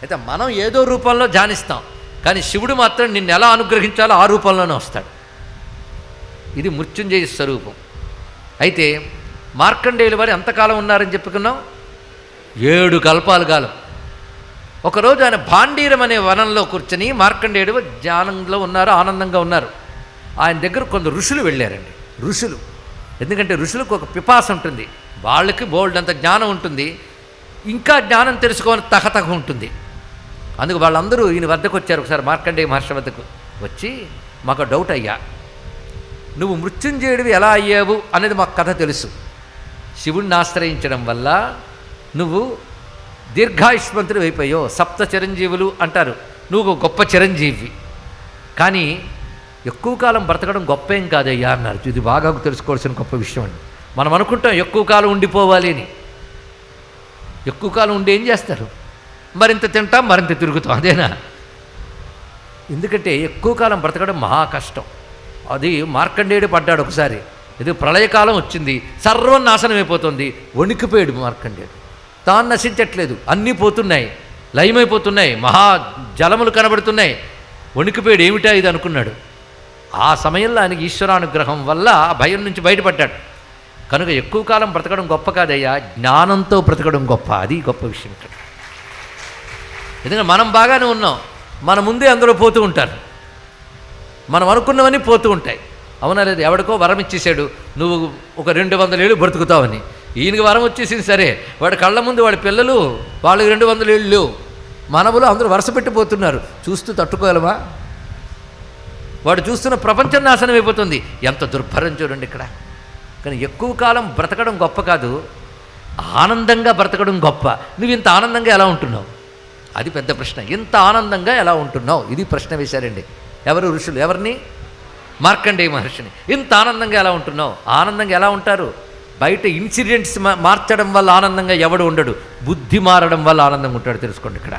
అయితే మనం ఏదో రూపంలో ధ్యానిస్తాం, కానీ శివుడు మాత్రం నిన్ను ఎలా అనుగ్రహించాలో ఆ రూపంలోనే వస్తాడు. ఇది మృత్యుంజయ స్వరూపం. అయితే మార్కండేయుల వారు ఎంతకాలం ఉన్నారని చెప్పుకున్నాం? 7 కల్పాల కాలం. ఒకరోజు ఆయన భాండీరం అనే వనంలో కూర్చొని మార్కండేయుడు ధ్యానంలో ఉన్నారు, ఆనందంగా ఉన్నారు. ఆయన దగ్గర కొందరు ఋషులు వెళ్ళారండి. ఋషులు, ఎందుకంటే ఋషులకు ఒక పిపాస ఉంటుంది, వాళ్ళకి బోల్డ్ అంత జ్ఞానం ఉంటుంది, ఇంకా జ్ఞానం తెలుసుకోని తహతహ ఉంటుంది. అందుకు వాళ్ళందరూ ఈయన వద్దకు వచ్చారు. ఒకసారి మార్కండేయ మహర్షి వద్దకు వచ్చి, మాకు డౌట్ అయ్యా, నువ్వు మృత్యుంజయుడివి ఎలా అయ్యావు అనేది మాకు కథ తెలుసు. శివుణ్ణి ఆశ్రయించడం వల్ల నువ్వు దీర్ఘాయుష్మంతుడు అయిపోయావు, 7 చిరంజీవులు అంటారు, నువ్వు గొప్ప చిరంజీవి. కానీ ఎక్కువ కాలం బ్రతకడం గొప్ప ఏం కాదయ్యా అన్నారు. ఇది బాగా తెలుసుకోవాల్సిన గొప్ప విషయం అండి. మనం అనుకుంటాం ఎక్కువ కాలం ఉండిపోవాలి అని. ఎక్కువ కాలం ఉండి ఏం చేస్తారు? మరింత తింటాం, మరింత తిరుగుతాం, అదేనా? ఎందుకంటే ఎక్కువ కాలం బ్రతకడం మహా కష్టం. అది మార్కండేయుడు పడ్డాడు ఒకసారి. ఇది ప్రళయకాలం వచ్చింది, సర్వం నాశనం అయిపోతుంది, వణికిపోయాడు మార్కండేయుడు. తాను నశించట్లేదు, అన్నీ పోతున్నాయి, లయమైపోతున్నాయి, మహా జలములు కనబడుతున్నాయి, వణికిపోయాడు. ఏమిటా ఇది అనుకున్నాడు. ఆ సమయంలో ఆయనకి ఈశ్వరానుగ్రహం వల్ల ఆ భయం నుంచి బయటపడ్డాడు. కనుక ఎక్కువ కాలం బ్రతకడం గొప్ప కాదయ్యా, జ్ఞానంతో బ్రతకడం గొప్ప. అది గొప్ప విషయం ఇక్కడ. ఎందుకంటే మనం బాగానే ఉన్నాం, మన ముందే అందరూ పోతూ ఉంటారు, మనం అనుకున్నవన్నీ పోతూ ఉంటాయి. అవునా లేదు? ఎవడికో వరం ఇచ్చేసాడు, నువ్వు ఒక 200 ఏళ్ళు బ్రతుకుతావని. ఈయనకి వరం వచ్చేసింది సరే, వాడి కళ్ళ ముందు వాడి పిల్లలు, వాళ్ళకి 200 ఏళ్ళు, మనవులు అందరూ వరుస పెట్టిపోతున్నారు. చూస్తూ తట్టుకోగలవా? వాడు చూస్తున్న ప్రపంచం నాశనం అయిపోతుంది. ఎంత దుర్భరం చూడండి ఇక్కడ. కానీ ఎక్కువ కాలం బ్రతకడం గొప్ప కాదు, ఆనందంగా బ్రతకడం గొప్ప. నువ్వు ఇంత ఆనందంగా ఎలా ఉంటున్నావు? అది పెద్ద ప్రశ్న. ఇంత ఆనందంగా ఎలా ఉంటున్నావు? ఇది ప్రశ్న వేశారండి. ఎవరు? ఋషులు. ఎవరిని? మార్కండేయ మహర్షిని. ఇంత ఆనందంగా ఎలా ఉంటున్నావు? ఆనందంగా ఎలా ఉంటారు? బయట ఇన్సిడెంట్స్ మార్చడం వల్ల ఆనందంగా ఎవడు ఉండడు, బుద్ధి మారడం వల్ల ఆనందంగా ఉంటాడు. తెలుసుకోండి ఇక్కడ.